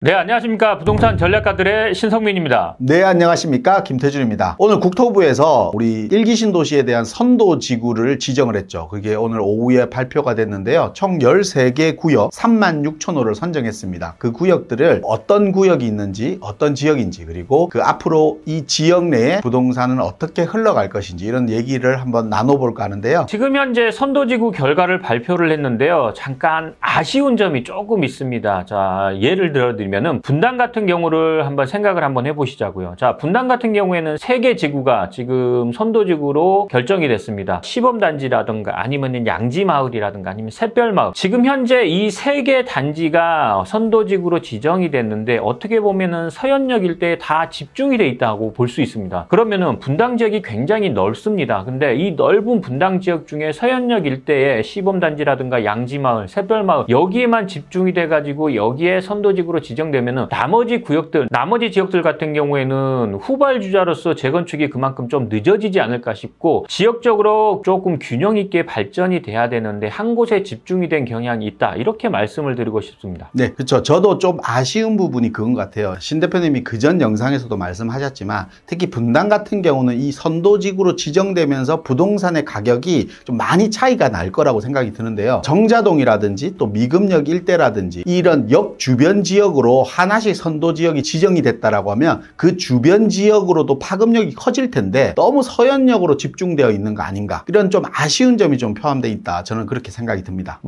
네, 안녕하십니까. 부동산 전략가들의 신성민입니다. 네, 안녕하십니까. 김태준입니다. 오늘 국토부에서 우리 1기 신도시에 대한 선도지구를 지정을 했죠. 그게 오늘 오후에 발표가 됐는데요. 총 13개 구역 36,000호를 선정했습니다. 그 구역들을 어떤 구역이 있는지, 어떤 지역인지, 그리고 그 앞으로 이 지역 내에 부동산은 어떻게 흘러갈 것인지 이런 얘기를 한번 나눠볼까 하는데요. 지금 현재 선도지구 결과를 발표를 했는데요. 잠깐 아쉬운 점이 조금 있습니다. 자, 예를 들어드리면 분당 같은 경우를 생각을 해보시자고요. 자, 분당 같은 경우에는 3개 지구가 지금 선도지구로 결정이 됐습니다. 시범단지라든가 아니면 양지마을이라든가 아니면 샛별마을. 지금 현재 이 3개 단지가 선도지구로 지정이 됐는데 어떻게 보면은 서현역 일대에 다 집중이 돼 있다고 볼 수 있습니다. 그러면은 분당 지역이 굉장히 넓습니다. 근데 이 넓은 분당 지역 중에 서현역 일대에 시범단지라든가 양지마을, 샛별마을 여기에만 집중이 돼가지고 여기에 선도지구로 지정되면은 나머지 구역들, 나머지 지역들 같은 경우에는 후발주자로서 재건축이 그만큼 좀 늦어지지 않을까 싶고 지역적으로 조금 균형 있게 발전이 돼야 되는데 한 곳에 집중이 된 경향이 있다. 이렇게 말씀을 드리고 싶습니다. 네, 그렇죠. 저도 좀 아쉬운 부분이 그건 것 같아요. 신 대표님이 그전 영상에서도 말씀하셨지만 특히 분당 같은 경우는 이 선도지구로 지정되면서 부동산의 가격이 좀 많이 차이가 날 거라고 생각이 드는데요. 정자동이라든지 또 미금역 일대라든지 이런 역 주변 지역으로 하나씩 선도지역이 지정이 됐다라고 하면 그 주변 지역으로도 파급력이 커질 텐데 너무 서현역으로 집중되어 있는 거 아닌가, 이런 좀 아쉬운 점이 좀 포함되어 있다, 저는 그렇게 생각이 듭니다.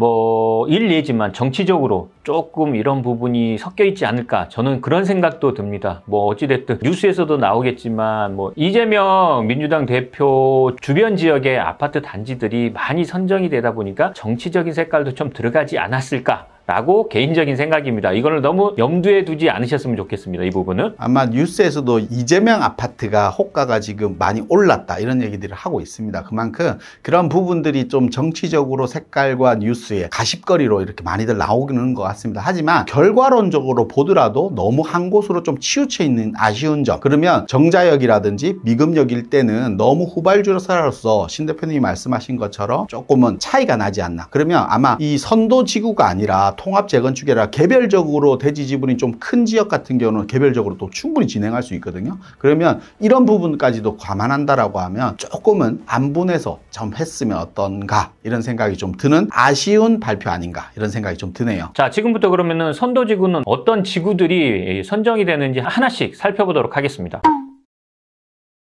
일례지만 정치적으로 조금 이런 부분이 섞여 있지 않을까, 저는 그런 생각도 듭니다. 어찌됐든 뉴스에서도 나오겠지만 이재명 민주당 대표 주변 지역의 아파트 단지들이 많이 선정이 되다 보니까 정치적인 색깔도 좀 들어가지 않았을까 라고 개인적인 생각입니다. 이거를 너무 염두에 두지 않으셨으면 좋겠습니다. 이 부분은. 아마 뉴스에서도 이재명 아파트가 호가가 지금 많이 올랐다 이런 얘기들을 하고 있습니다. 그만큼 그런 부분들이 좀 정치적으로 색깔과 뉴스에 가십거리로 이렇게 많이들 나오는 것 같습니다. 하지만 결과론적으로 보더라도 너무 한 곳으로 좀 치우쳐 있는 아쉬운 점, 그러면 정자역이라든지 미금역 일대는 너무 후발주로서 신 대표님이 말씀하신 것처럼 조금은 차이가 나지 않나. 그러면 아마 이 선도지구가 아니라 통합 재건축이라 개별적으로 대지 지분이 좀 큰 지역 같은 경우는 개별적으로 또 충분히 진행할 수 있거든요. 그러면 이런 부분까지도 감안한다라고 하면 조금은 안분해서 좀 했으면 어떤가, 이런 생각이 좀 드는 아쉬운 발표 아닌가, 이런 생각이 좀 드네요. 자, 지금부터 그러면은 선도지구는 어떤 지구들이 선정이 되는지 하나씩 살펴보도록 하겠습니다.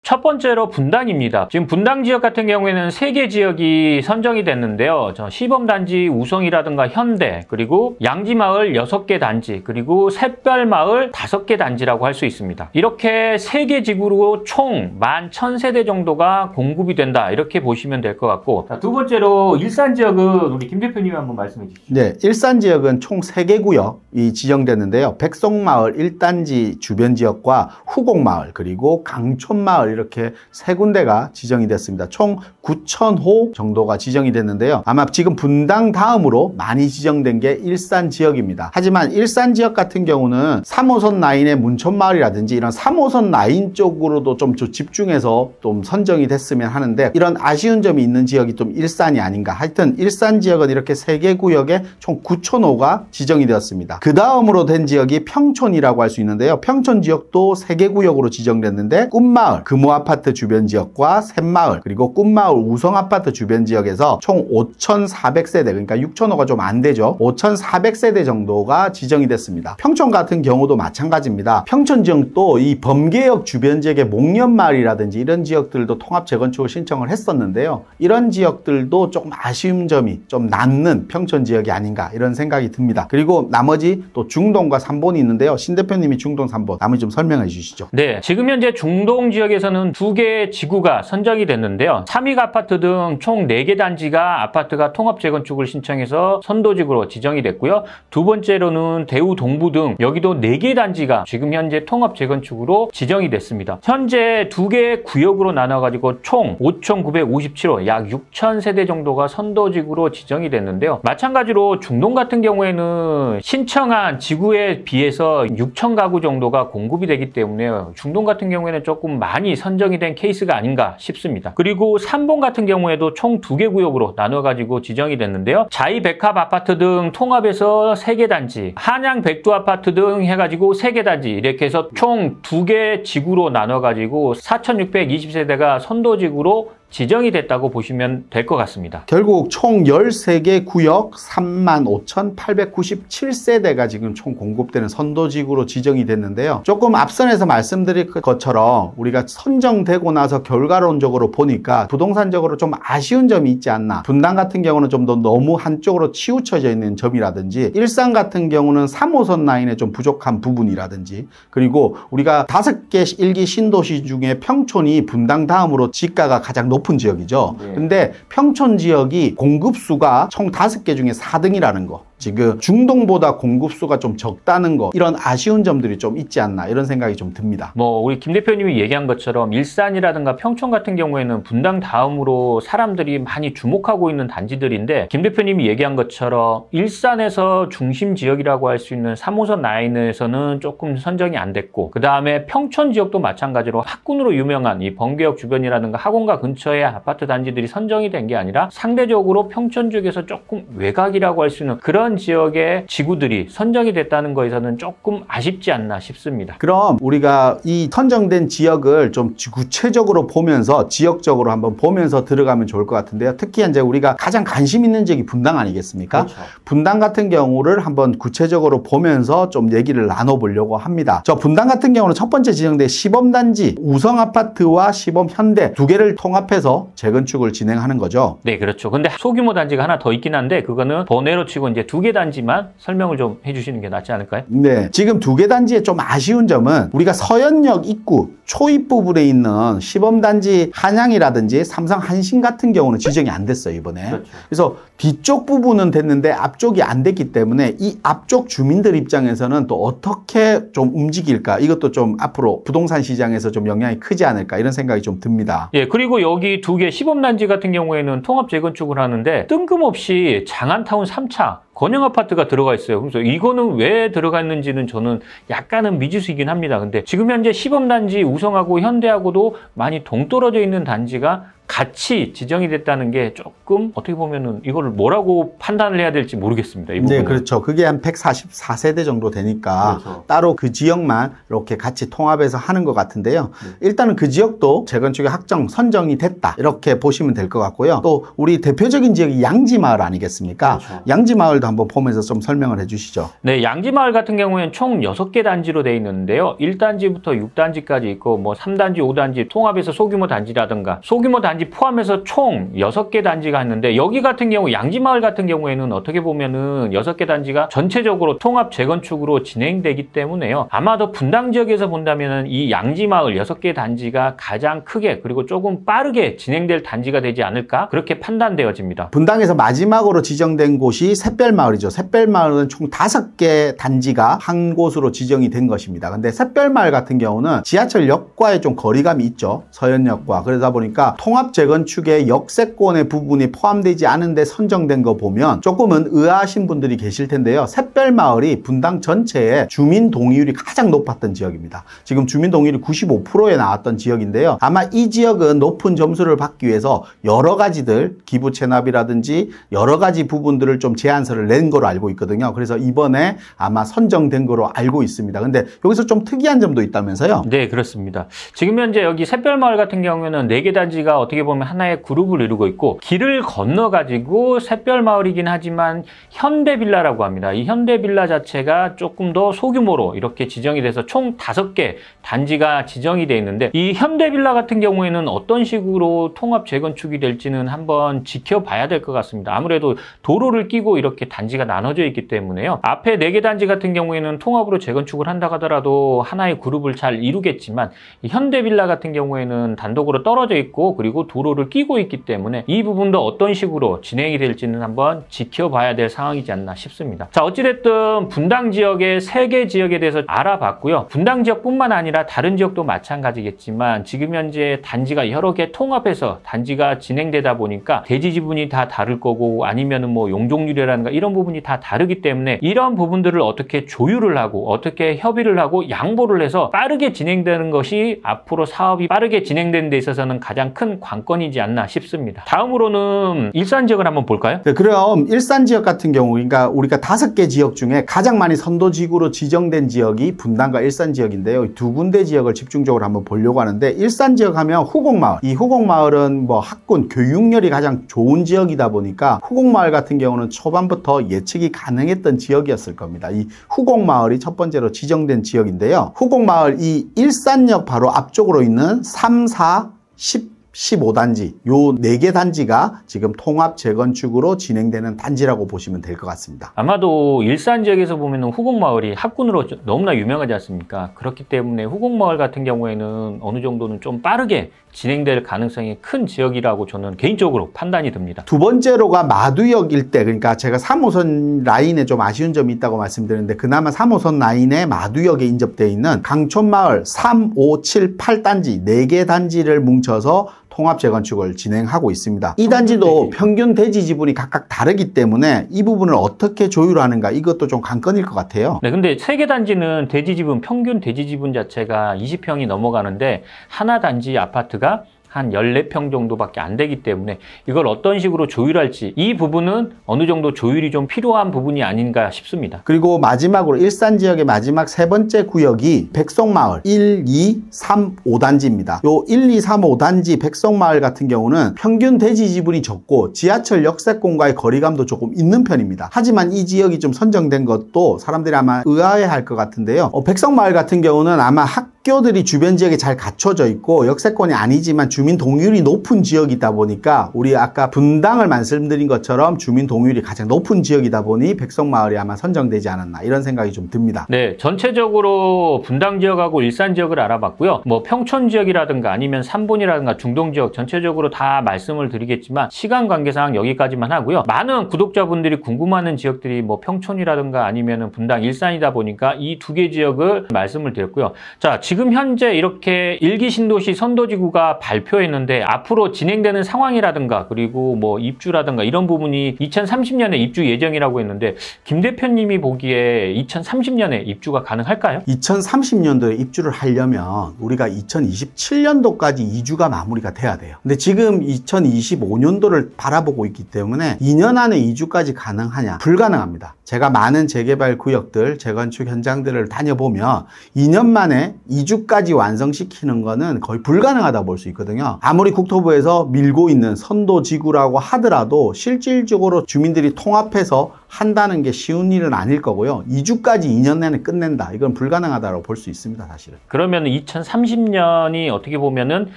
첫 번째로 분당입니다. 지금 분당 지역 같은 경우에는 3개 지역이 선정이 됐는데요. 시범단지 우성이라든가 현대, 그리고 양지마을 6개 단지, 그리고 샛별마을 5개 단지라고 할 수 있습니다. 이렇게 3개 지구로 총 11,000세대 정도가 공급이 된다, 이렇게 보시면 될 것 같고, 자, 두 번째로 일산 지역은 우리 김 대표님이 한번 말씀해 주시죠. 네, 일산 지역은 총 3개 구역이 지정됐는데요. 백석마을 1단지 주변 지역과 후곡마을, 그리고 강촌마을, 이렇게 3군데가 지정이 됐습니다. 총 9,000호 정도가 지정이 됐는데요. 아마 지금 분당 다음으로 많이 지정된 게 일산 지역입니다. 하지만 일산 지역 같은 경우는 3호선 라인의 문천마을이라든지 이런 3호선 라인 쪽으로도 좀 집중해서 좀 선정이 됐으면 하는데 이런 아쉬운 점이 있는 지역이 좀 일산이 아닌가. 하여튼 일산 지역은 이렇게 3개 구역에 총 9,000호가 지정이 되었습니다. 그 다음으로 된 지역이 평촌이라고 할 수 있는데요. 평촌 지역도 3개 구역으로 지정됐는데 꿈마을, 금호아파트 주변 지역과 샘마을, 그리고 꿈마을 우성아파트 주변 지역에서 총 5,400세대, 그러니까 6,000호가 좀 안 되죠. 5,400세대 정도가 지정이 됐습니다. 평촌 같은 경우도 마찬가지입니다. 평촌 지역도 이 범계역 주변 지역의 목련마을이라든지 이런 지역들도 통합 재건축을 신청을 했었는데요. 이런 지역들도 조금 아쉬운 점이 좀 남는 평촌 지역이 아닌가, 이런 생각이 듭니다. 그리고 나머지 또 중동과 삼본이 있는데요. 신 대표님이 중동, 삼본 나머지 좀 설명해 주시죠. 네, 지금 현재 중동 지역에서는 2개의 지구가 선정이 됐는데요. 삼익 아파트 등 총 4개 단지가 아파트가 통합 재건축을 신청해서 선도지구로 지정이 됐고요. 두 번째로는 대우 동부 등 여기도 4개 단지가 지금 현재 통합 재건축으로 지정이 됐습니다. 현재 2개의 구역으로 나눠가지고 총 5,957호, 약 6,000세대 정도가 선도지구로 지정이 됐는데요. 마찬가지로 중동 같은 경우에는 신청한 지구에 비해서 6,000가구 정도가 공급이 되기 때문에 중동 같은 경우에는 조금 많이 선정이 된 케이스가 아닌가 싶습니다. 그리고 3번 같은 경우에도 총 2개 구역으로 나눠가지고 지정이 됐는데요. 자이 백합 아파트 등 통합해서 3개 단지, 한양 백두 아파트 등 해가지고 3개 단지 이렇게 해서 총 2개 지구로 나눠가지고 4,620세대가 선도지구로 지정이 됐다고 보시면 될 것 같습니다. 결국 총 13개 구역 35,897세대가 지금 총 공급되는 선도지구로 지정이 됐는데요. 조금 앞선에서 말씀드린 것처럼 우리가 선정되고 나서 결과론적으로 보니까 부동산적으로 좀 아쉬운 점이 있지 않나. 분당 같은 경우는 좀 더 너무 한쪽으로 치우쳐져 있는 점이라든지, 일산 같은 경우는 3호선 라인에 좀 부족한 부분이라든지, 그리고 우리가 5개 1기 신도시 중에 평촌이 분당 다음으로 지가가 가장 높은 지역이죠. 네. 근데 평촌 지역이 공급수가 총 5개 중에 4등이라는 거. 지금 중동보다 공급수가 좀 적다는 거, 이런 아쉬운 점들이 좀 있지 않나, 이런 생각이 좀 듭니다. 우리 김 대표님이 얘기한 것처럼 일산이라든가 평촌 같은 경우에는 분당 다음으로 사람들이 많이 주목하고 있는 단지들인데, 김 대표님이 얘기한 것처럼 일산에서 중심 지역이라고 할 수 있는 3호선 라인에서는 조금 선정이 안 됐고, 그 다음에 평촌 지역도 마찬가지로 학군으로 유명한 이 번개역 주변이라든가 학원가 근처의 아파트 단지들이 선정이 된 게 아니라 상대적으로 평촌 쪽에서 조금 외곽이라고 할 수 있는 그런 지역의 지구들이 선정이 됐다는 거에서는 조금 아쉽지 않나 싶습니다. 그럼 우리가 이 선정된 지역을 좀 구체적으로 보면서, 지역적으로 한번 보면서 들어가면 좋을 것 같은데요. 특히 이제 우리가 가장 관심 있는 지역이 분당 아니겠습니까? 그렇죠. 분당 같은 경우를 한번 구체적으로 보면서 좀 얘기를 나눠보려고 합니다. 저 분당 같은 경우는 첫 번째 지정된 시범단지 우성아파트와 시범현대 2개를 통합해서 재건축을 진행하는 거죠. 네, 그렇죠. 근데 소규모 단지가 하나 더 있긴 한데 그거는 번외로 치고 이제 2개 단지만 설명을 좀 해주시는 게 낫지 않을까요? 네, 지금 2개 단지의 좀 아쉬운 점은 우리가 서현역 입구 초입 부분에 있는 시범단지 한양이라든지 삼성 한신 같은 경우는 지정이 안 됐어요, 이번에. 그렇죠. 그래서 뒤쪽 부분은 됐는데 앞쪽이 안 됐기 때문에 이 앞쪽 주민들 입장에서는 또 어떻게 좀 움직일까, 이것도 좀 앞으로 부동산 시장에서 좀 영향이 크지 않을까, 이런 생각이 좀 듭니다. 예, 그리고 여기 2개 시범단지 같은 경우에는 통합 재건축을 하는데 뜬금없이 장안타운 3차 건영아파트가 들어가 있어요. 그래서 이거는 왜 들어가 있는지는 저는 약간은 미지수이긴 합니다. 근데 지금 현재 시범단지 우성하고 현대하고도 많이 동떨어져 있는 단지가 같이 지정이 됐다는 게 조금 어떻게 보면은 이거를 뭐라고 판단을 해야 될지 모르겠습니다. 이 부분은. 네, 그렇죠. 그게 한 144세대 정도 되니까 그렇죠. 따로 그 지역만 이렇게 같이 통합해서 하는 것 같은데요. 일단은 그 지역도 재건축에 선정이 됐다, 이렇게 보시면 될 것 같고요. 또 우리 대표적인 지역이 양지마을 아니겠습니까? 그렇죠. 양지마을도 한번 보면서 좀 설명을 해주시죠. 네, 양지마을 같은 경우에는 총 6개 단지로 되어 있는데요. 1단지부터 6단지까지 있고 3단지, 5단지 통합해서 소규모 단지라든가 소규모 단지 포함해서 총 6개 단지가 있는데, 여기 같은 경우 양지마을 같은 경우에는 어떻게 보면은 6개 단지가 전체적으로 통합 재건축으로 진행되기 때문에요. 아마도 분당 지역에서 본다면은 이 양지마을 6개 단지가 가장 크게 그리고 조금 빠르게 진행될 단지가 되지 않을까, 그렇게 판단되어집니다. 분당에서 마지막으로 지정된 곳이 샛별마을이죠. 샛별마을은 총 5개 단지가 한 곳으로 지정이 된 것입니다. 근데 샛별마을 같은 경우는 지하철역과의 좀 거리감이 있죠. 서현역과. 그러다 보니까 통합 재건축의 역세권의 부분이 포함되지 않은데 선정된 거 보면 조금은 의아하신 분들이 계실 텐데요. 샛별마을이 분당 전체에 주민 동의율이 가장 높았던 지역입니다. 지금 주민 동의율이 95%에 나왔던 지역인데요. 아마 이 지역은 높은 점수를 받기 위해서 여러 가지들 기부 체납이라든지 여러 가지 부분들을 좀 제안서를 낸 거로 알고 있거든요. 그래서 이번에 아마 선정된 거로 알고 있습니다. 근데 여기서 좀 특이한 점도 있다면서요? 네, 그렇습니다. 지금 현재 여기 샛별마을 같은 경우에는 4개 단지가 어떻게 보면 하나의 그룹을 이루고 있고, 길을 건너가지고 샛별마을이긴 하지만 현대빌라라고 합니다. 이 현대빌라 자체가 조금 더 소규모로 이렇게 지정이 돼서 총 5개 단지가 지정이 되어 있는데, 이 현대빌라 같은 경우에는 어떤 식으로 통합 재건축이 될지는 한번 지켜봐야 될 것 같습니다. 아무래도 도로를 끼고 이렇게 단지가 나눠져 있기 때문에요. 앞에 4개 단지 같은 경우에는 통합으로 재건축을 한다 하더라도 하나의 그룹을 잘 이루겠지만, 이 현대빌라 같은 경우에는 단독으로 떨어져 있고, 그리고 그리고 도로를 끼고 있기 때문에 이 부분도 어떤 식으로 진행이 될지는 한번 지켜봐야 될 상황이지 않나 싶습니다. 자, 어찌됐든 분당 지역의 3개 지역에 대해서 알아봤고요. 분당 지역뿐만 아니라 다른 지역도 마찬가지겠지만 지금 현재 단지가 여러 개 통합해서 단지가 진행되다 보니까 대지 지분이 다 다를 거고 아니면은 뭐 용적률이라든가 이런 부분이 다 다르기 때문에 이런 부분들을 어떻게 조율을 하고 어떻게 협의를 하고 양보를 해서 빠르게 진행되는 것이 앞으로 사업이 빠르게 진행되는 데 있어서는 가장 큰 관건이지 않나 싶습니다. 다음으로는 일산 지역을 한번 볼까요? 네, 그럼 일산 지역 같은 경우, 그러니까 우리가 5개 지역 중에 가장 많이 선도지구로 지정된 지역이 분당과 일산 지역인데요. 두 군데 지역을 집중적으로 한번 보려고 하는데, 일산 지역 하면 후곡마을. 이 후곡마을은 뭐 학군, 교육열이 가장 좋은 지역이다 보니까 후곡마을 같은 경우는 초반부터 예측이 가능했던 지역이었을 겁니다. 이 후곡마을이 첫 번째로 지정된 지역인데요. 후곡마을 이 일산역 바로 앞쪽으로 있는 3, 4, 10, 15단지, 요 4개 단지가 지금 통합 재건축으로 진행되는 단지라고 보시면 될 것 같습니다. 아마도 일산 지역에서 보면 후곡마을이 학군으로 너무나 유명하지 않습니까? 그렇기 때문에 후곡마을 같은 경우에는 어느 정도는 좀 빠르게 진행될 가능성이 큰 지역이라고 저는 개인적으로 판단이 듭니다. 두 번째로가 마두역 일대, 그러니까 제가 3호선 라인에 좀 아쉬운 점이 있다고 말씀드렸는데 그나마 3호선 라인에 마두역에 인접되어 있는 강촌마을 3, 5, 7, 8단지 4개 단지를 뭉쳐서 통합 재건축을 진행하고 있습니다. 이 단지도 평균 대지 지분이 각각 다르기 때문에 이 부분을 어떻게 조율하는가, 이것도 좀 관건일 것 같아요. 네, 근데 3개 단지는 대지 지분, 평균 대지 지분 자체가 20평이 넘어가는데 하나 단지 아파트가 한 14평 정도밖에 안 되기 때문에 이걸 어떤 식으로 조율할지, 이 부분은 어느 정도 조율이 좀 필요한 부분이 아닌가 싶습니다. 그리고 마지막으로 일산 지역의 마지막 3번째 구역이 백성마을 1, 2, 3, 5단지입니다. 요 1, 2, 3, 5단지 백성마을 같은 경우는 평균 대지 지분이 적고 지하철 역세권과의 거리감도 조금 있는 편입니다. 하지만 이 지역이 좀 선정된 것도 사람들이 아마 의아해할 것 같은데요. 백성마을 같은 경우는 아마 학교들이 주변 지역에 잘 갖춰져 있고 역세권이 아니지만 주민 동의율이 높은 지역이다 보니까, 우리 아까 분당을 말씀드린 것처럼 주민 동의율이 가장 높은 지역이다 보니 백성마을이 아마 선정되지 않았나, 이런 생각이 좀 듭니다. 네, 전체적으로 분당 지역하고 일산 지역을 알아봤고요. 뭐 평촌 지역이라든가 아니면 삼본이라든가 중동 지역 전체적으로 다 말씀을 드리겠지만 시간 관계상 여기까지만 하고요. 많은 구독자분들이 궁금해하는 지역들이 뭐 평촌이라든가 아니면 분당, 일산이다 보니까 이 2개 지역을 말씀을 드렸고요. 자, 지금 현재 이렇게 1기 신도시 선도지구가 발표했는데 앞으로 진행되는 상황이라든가 그리고 뭐 입주라든가 이런 부분이 2030년에 입주 예정이라고 했는데 김 대표님이 보기에 2030년에 입주가 가능할까요? 2030년도에 입주를 하려면 우리가 2027년도까지 이주가 마무리가 돼야 돼요. 근데 지금 2025년도를 바라보고 있기 때문에 2년 안에 이주까지 가능하냐? 불가능합니다. 제가 많은 재개발 구역들, 재건축 현장들을 다녀보면 2년 만에 이주까지 완성시키는 거는 거의 불가능하다고 볼 수 있거든요. 아무리 국토부에서 밀고 있는 선도지구라고 하더라도 실질적으로 주민들이 통합해서 한다는 게 쉬운 일은 아닐 거고요. 2주까지 2년 내내 끝낸다, 이건 불가능하다고 볼 수 있습니다, 사실은. 그러면 2030년이 어떻게 보면은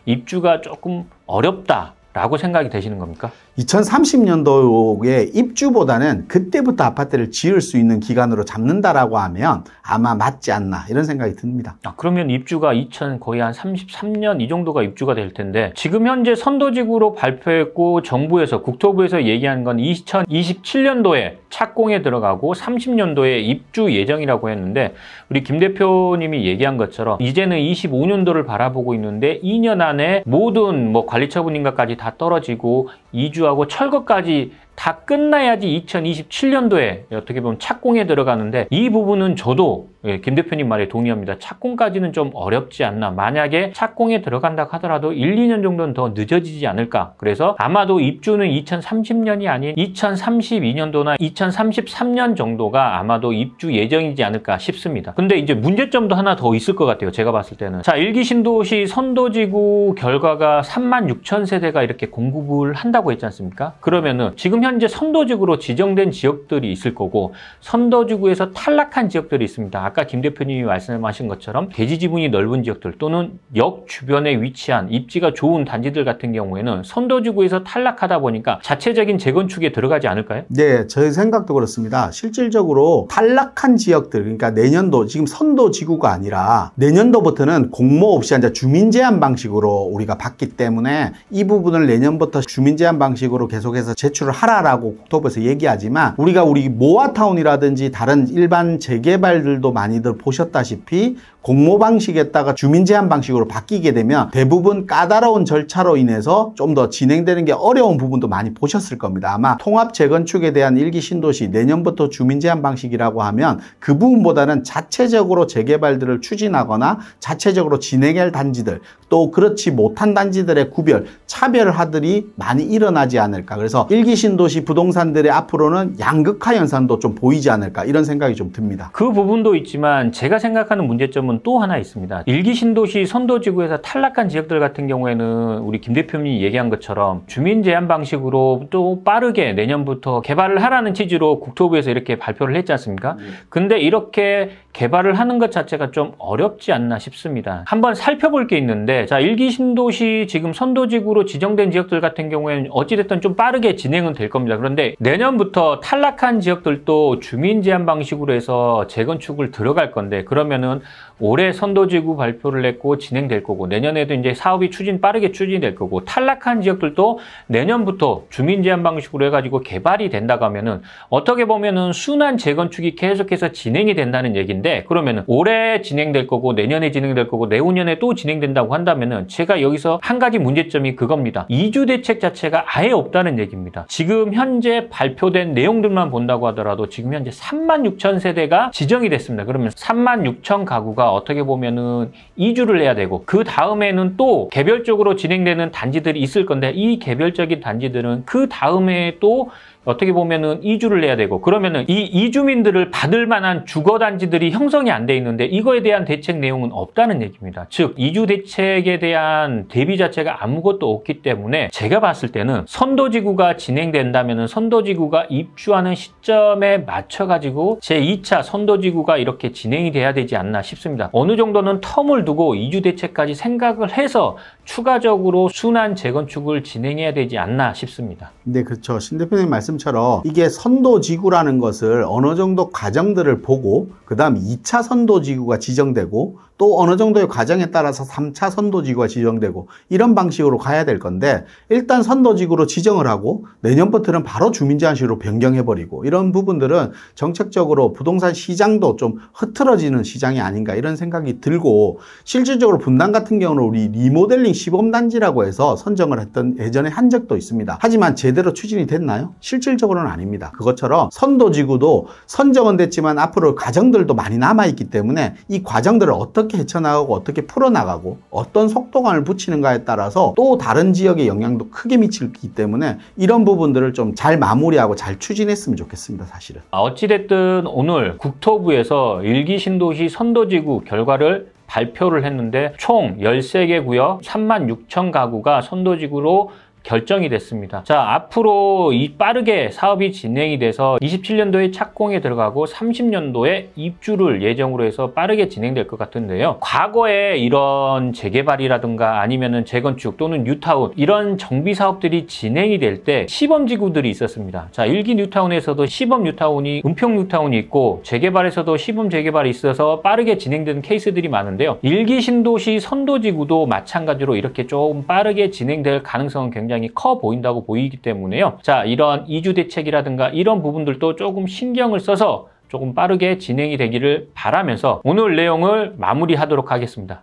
입주가 조금 어렵다 라고 생각이 되시는 겁니까? 2030년도에 입주보다는 그때부터 아파트를 지을 수 있는 기간으로 잡는다라고 하면 아마 맞지 않나, 이런 생각이 듭니다. 그러면 입주가 거의 한 33년 이 정도가 입주가 될 텐데, 지금 현재 선도지구로 발표했고 정부에서, 국토부에서 얘기하는 건 2027년도에 착공에 들어가고 30년도에 입주 예정이라고 했는데, 우리 김 대표님이 얘기한 것처럼 이제는 25년도를 바라보고 있는데 2년 안에 모든 뭐 관리처분인가까지 다 떨어지고 이주하고 철거까지 다 끝나야지 2027년도에 어떻게 보면 착공에 들어가는데, 이 부분은 저도 김 대표님 말에 동의합니다. 착공까지는 좀 어렵지 않나. 만약에 착공에 들어간다 하더라도 1, 2년 정도는 더 늦어지지 않을까. 그래서 아마도 입주는 2030년이 아닌 2032년도나 2033년 정도가 아마도 입주 예정이지 않을까 싶습니다. 근데 이제 문제점도 하나 더 있을 것 같아요, 제가 봤을 때는. 자, 1기 신도시 선도지구 결과가 36,000세대가 이렇게 공급을 한다고 했지 않습니까? 그러면은 지금 현재 선도지구로 지정된 지역들이 있을 거고 선도지구에서 탈락한 지역들이 있습니다. 아까 김 대표님이 말씀하신 것처럼 대지 지분이 넓은 지역들 또는 역 주변에 위치한 입지가 좋은 단지들 같은 경우에는 선도지구에서 탈락하다 보니까 자체적인 재건축에 들어가지 않을까요? 네, 저희 생각도 그렇습니다. 실질적으로 탈락한 지역들, 그러니까 내년도, 지금 선도지구가 아니라 내년도부터는 공모 없이 이제 주민 제한 방식으로 우리가 받기 때문에 이 부분을 내년부터 주민 제한 방식으로 계속해서 제출을 하라라고 국토부에서 얘기하지만 우리 모아타운이라든지 다른 일반 재개발들도 많이들 보셨다시피 공모 방식에다가 주민 제한 방식으로 바뀌게 되면 대부분 까다로운 절차로 인해서 좀 더 진행되는 게 어려운 부분도 많이 보셨을 겁니다. 아마 통합 재건축에 대한 일기 신도시 내년부터 주민 제한 방식이라고 하면 그 부분보다는 자체적으로 재개발들을 추진하거나 자체적으로 진행해야 할 단지들 또 그렇지 못한 단지들의 구별, 차별화들이 많이 일어나지 않을까. 그래서 일기 신도시 부동산들의 앞으로는 양극화 현상도 좀 보이지 않을까 이런 생각이 좀 듭니다. 그 부분도 있지만 제가 생각하는 문제점은 또 하나 있습니다. 일기 신도시 선도지구에서 탈락한 지역들 같은 경우에는 우리 김 대표님이 얘기한 것처럼 주민 제한 방식으로 또 빠르게 내년부터 개발을 하라는 취지로 국토부에서 이렇게 발표를 했지 않습니까? 근데 이렇게 개발을 하는 것 자체가 좀 어렵지 않나 싶습니다. 한번 살펴볼 게 있는데 자, 일기 신도시 지금 선도지구로 지정된 지역들 같은 경우에는 어찌됐든 좀 빠르게 진행은 될 겁니다. 그런데 내년부터 탈락한 지역들도 주민 제한 방식으로 해서 재건축을 들어갈 건데 그러면은 올해 선도지구 발표를 했고 진행될 거고 내년에도 이제 사업이 빠르게 추진될 거고 탈락한 지역들도 내년부터 주민 제한 방식으로 해가지고 개발이 된다고 하면은 어떻게 보면은 순환 재건축이 계속해서 진행이 된다는 얘기인데 그러면은 올해 진행될 거고 내년에 진행될 거고 내후년에 또 진행된다고 한다면은 제가 여기서 한 가지 문제점이 그겁니다. 이주 대책 자체가 아예 없다는 얘기입니다. 지금 현재 발표된 내용들만 본다고 하더라도 지금 현재 36,000세대가 지정이 됐습니다. 그러면 36,000 가구가 어떻게 보면은 이주를 해야 되고 그 다음에는 또 개별적으로 진행되는 단지들이 있을 건데 이 개별적인 단지들은 그 다음에 또 어떻게 보면은 이주를 해야 되고 그러면은 이 이주민들을 받을 만한 주거단지들이 형성이 안 돼 있는데 이거에 대한 대책 내용은 없다는 얘기입니다. 즉 이주 대책에 대한 대비 자체가 아무것도 없기 때문에 제가 봤을 때는 선도지구가 진행된다면은 선도지구가 입주하는 시점에 맞춰가지고 제2차 선도지구가 이렇게 진행이 돼야 되지 않나 싶습니다. 어느 정도는 텀을 두고 이주 대책까지 생각을 해서 추가적으로 순환 재건축을 진행해야 되지 않나 싶습니다. 네, 그렇죠. 신 대표님 말씀처럼 이게 선도지구라는 것을 어느 정도 과정들을 보고 그 다음 2차 선도지구가 지정되고 또 어느 정도의 과정에 따라서 3차 선도지구가 지정되고 이런 방식으로 가야 될 건데 일단 선도지구로 지정을 하고 내년부터는 바로 주민제한시로 변경해버리고 이런 부분들은 정책적으로 부동산 시장도 좀 흐트러지는 시장이 아닌가 이런 생각이 들고 실질적으로 분당 같은 경우는 우리 리모델링 시범단지라고 해서 선정을 했던 예전에 한 적도 있습니다. 하지만 제대로 추진이 됐나요? 실질적으로는 아닙니다. 그것처럼 선도지구도 선정은 됐지만 앞으로 과정들도 많이 남아있기 때문에 이 과정들을 어떻게 헤쳐나가고 어떻게 풀어나가고 어떤 속도감을 붙이는가에 따라서 또 다른 지역의 영향도 크게 미치기 때문에 이런 부분들을 좀 잘 마무리하고 잘 추진했으면 좋겠습니다. 사실은. 어찌됐든 오늘 국토부에서 일기 신도시 선도지구 결과를 발표를 했는데 총 13개 구역 36,000 가구가 선도지구로 결정이 됐습니다. 자, 앞으로 이 빠르게 사업이 진행이 돼서 27년도에 착공에 들어가고 30년도에 입주를 예정으로 해서 빠르게 진행될 것 같은데요. 과거에 이런 재개발이라든가 아니면은 재건축 또는 뉴타운 이런 정비 사업들이 진행이 될 때 시범지구들이 있었습니다. 자, 일기 뉴타운에서도 시범 뉴타운이 은평 뉴타운이 있고 재개발에서도 시범 재개발이 있어서 빠르게 진행되는 케이스들이 많은데요. 일기 신도시 선도지구도 마찬가지로 이렇게 좀 빠르게 진행될 가능성은 굉장히 커 보인다고 보이기 때문에요. 자, 이런 이주 대책이라든가 이런 부분들도 조금 신경을 써서 조금 빠르게 진행이 되기를 바라면서 오늘 내용을 마무리하도록 하겠습니다.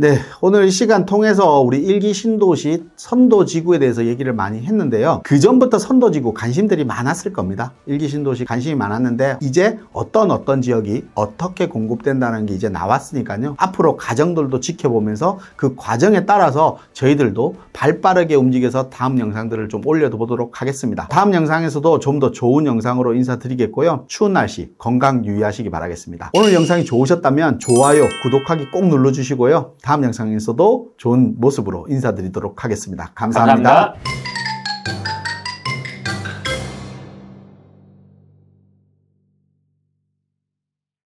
네, 오늘 이 시간 통해서 우리 일기 신도시 선도지구에 대해서 얘기를 많이 했는데요. 그 전부터 선도지구 관심들이 많았을 겁니다. 일기 신도시 관심이 많았는데 이제 어떤 지역이 어떻게 공급된다는 게 이제 나왔으니까요. 앞으로 과정들도 지켜보면서 그 과정에 따라서 저희들도 발빠르게 움직여서 다음 영상들을 좀 올려보도록 하겠습니다. 다음 영상에서도 좀 더 좋은 영상으로 인사드리겠고요. 추운 날씨 건강 유의하시기 바라겠습니다. 오늘 영상이 좋으셨다면 좋아요, 구독하기 꼭 눌러주시고요. 다음 영상에서도 좋은 모습으로 인사드리도록 하겠습니다. 감사합니다.